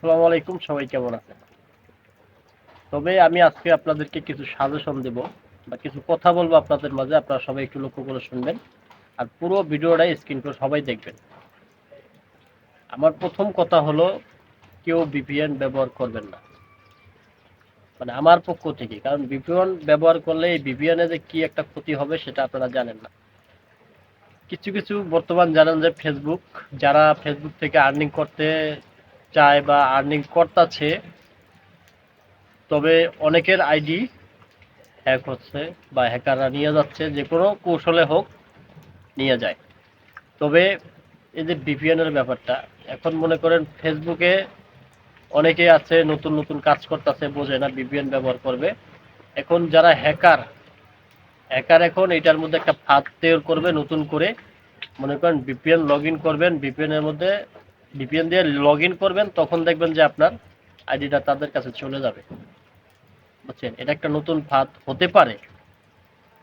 আসসালামু আলাইকুম, সবাই কেমন আছেন? তবে আমি আজকে আপনাদেরকে কিছু সাজেশন দেব বা কিছু কথা বলবো আপনাদের মাঝে। আপনারা সবাই একটু লক্ষ্য করে শুনবেন আর পুরো ভিডিওটাই স্ক্রিন করে সবাই দেখবেন। আমার প্রথম কথা হলো, কেউ ভিপিএন ব্যবহার করবেন না, মানে আমার পক্ষ থেকে। কারণ ভিপিএন ব্যবহার করলে এই ভিপিএনে যে কি একটা ক্ষতি হবে সেটা আপনারা জানেন না। কিছু কিছু বর্তমান জানেন যে ফেসবুক, যারা ফেসবুক থেকে আর্নিং করতে চায় বা আর্নিং করতেছে, তবে অনেকের আইডি হ্যাক হচ্ছে বা হ্যাকাররা নিয়ে যাচ্ছে, যে কোনো কৌশলে হোক নিয়ে যায়। তবে এই যে ভিপিএন এর ব্যাপারটা, এখন মনে করেন ফেসবুকে অনেকেই আছে নতুন নতুন কাজ করতেছে, বোঝে না ভিপিএন ব্যবহার করবে। এখন যারা হ্যাকার হ্যাকার এখন এটার মধ্যে একটা ফাঁদ তৈরি করবে নতুন করে। মনে করেন ভিপিএন লগ ইন করবেন, ভিপিএন এর মধ্যে ভিপিএন দিয়ে লগ ইন করবেন, তখন দেখবেন যে আপনার আইডিটা তাদের কাছে চলে যাবে। বুঝছেন, এটা একটা নতুন ফাঁদ হতে পারে।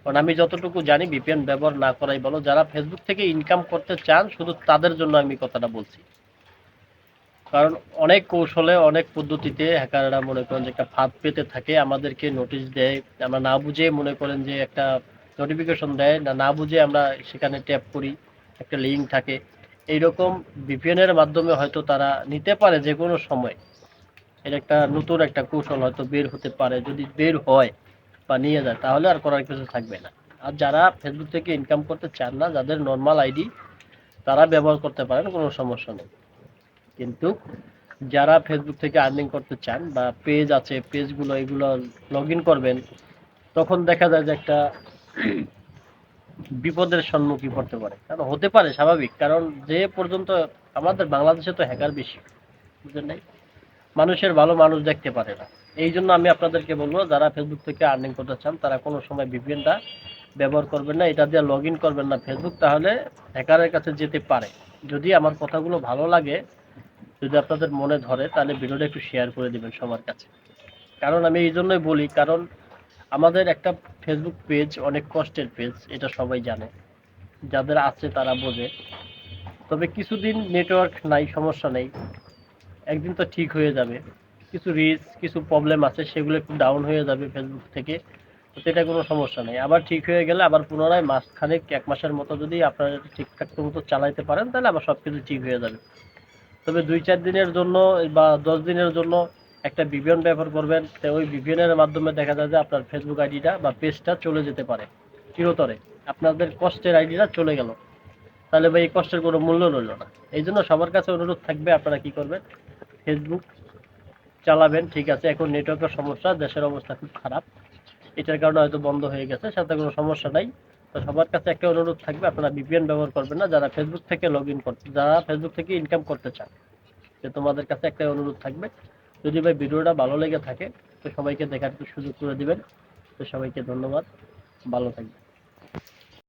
কারণ আমি যতটুকু জানি ভিপিএন ব্যবহার না করাই ভালো। যারা ফেসবুক থেকে ইনকাম করতে চান শুধু তাদের জন্য আমি কথাটা বলছি। কারণ অনেক কৌশলে অনেক পদ্ধতিতে হ্যাকাররা মনে করেন যে একটা ফাঁদ পেতে থাকে, আমাদেরকে নোটিশ দেয়, আমরা না বুঝে মনে করেন যে একটা নোটিফিকেশন দেয়, না না বুঝে আমরা সেখানে ট্যাপ করি, একটা লিঙ্ক থাকে এইরকম। ভিপিএন এর মাধ্যমে হয়তো তারা নিতে পারে যে কোনো সময়। এটা একটা নতুন একটা কৌশল হয়তো বের হতে পারে, যদি বের হয় বা নিয়ে যায় তাহলে আর করার কিছু থাকবে না। আর যারা ফেসবুক থেকে ইনকাম করতে চান না, যাদের নর্মাল আইডি, তারা ব্যবহার করতে পারেন, কোনো সমস্যা নেই। কিন্তু যারা ফেসবুক থেকে আর্নিং করতে চান বা পেজ আছে, পেজগুলো এগুলো লগ ইন করবেন, তখন দেখা যায় যে একটা বিপদের সম্মুখীন পড়তে পারে। কারণ হতে পারে স্বাভাবিক, কারণ যে পর্যন্ত আমাদের বাংলাদেশে তো হ্যাকার বেশি, বুঝলেন নাই? মানুষের ভালো মানুষ দেখতে পারে না। এই জন্য আমি আপনাদেরকে বলবো, যারা ফেসবুক থেকে আর্নিং করতে চান তারা কোনো সময় ভিপিএনটা ব্যবহার করবেন না, এটা দিয়ে লগ ইন করবেন না ফেসবুক, তাহলে হ্যাকারের কাছে যেতে পারে। যদি আমার কথাগুলো ভালো লাগে, যদি আপনাদের মনে ধরে, তাহলে ভিডিওটা একটু শেয়ার করে দিবেন সবার কাছে। কারণ আমি এই জন্যই বলি, কারণ আমাদের একটা ফেসবুক পেজ অনেক কষ্টের পেজ, এটা সবাই জানে, যাদের আছে তারা বোঝে। তবে কিছুদিন নেটওয়ার্ক নাই, সমস্যা নেই, একদিন তো ঠিক হয়ে যাবে। কিছু রিস্ক, কিছু প্রবলেম আছে, সেগুলো একটু ডাউন হয়ে যাবে ফেসবুক থেকে, তো সেটা কোনো সমস্যা নেই। আবার ঠিক হয়ে গেলে আবার পুনরায় মাসখানেক, এক মাসের মতো যদি আপনারা ঠিকঠাক মতো চালাইতে পারেন, তাহলে আবার সব কিছু ঠিক হয়ে যাবে। তবে 2-4 দিনের জন্য বা 10 দিনের জন্য একটা ভিপিএন ব্যবহার করবেন, তো ওই ভিপিএনের মাধ্যমে দেখা যায় যে আপনার ফেসবুক আইডিটা বা পেজটা চলে যেতে পারে চিরতরে। আপনাদের কষ্টের আইডিটা চলে গেল, তাহলে ভাই এই কষ্টের কোনো মূল্য রইল না। এই জন্য সবার কাছে অনুরোধ থাকবে, আপনারা কি করবেন, ফেসবুক চালাবেন ঠিক আছে, এখন নেটওয়ার্কের সমস্যা, দেশের অবস্থা খুব খারাপ, এটার কারণে হয়তো বন্ধ হয়ে গেছে, সাথে কোনো সমস্যা নাই। তো সবার কাছে একটা অনুরোধ থাকবে, আপনারা ভিপিএন ব্যবহার করবেন না, যারা ফেসবুক থেকে লগ ইন করতে, যারা ফেসবুক থেকে ইনকাম করতে চান। যে তোমাদের কাছে একটা অনুরোধ থাকবে, যদি ভাই ভিডিওটা ভালো লেগে থাকে তো সবাইকে দেখার একটু সুযোগ করে দিবেন। তো সবাইকে ধন্যবাদ, ভালো থাকবেন।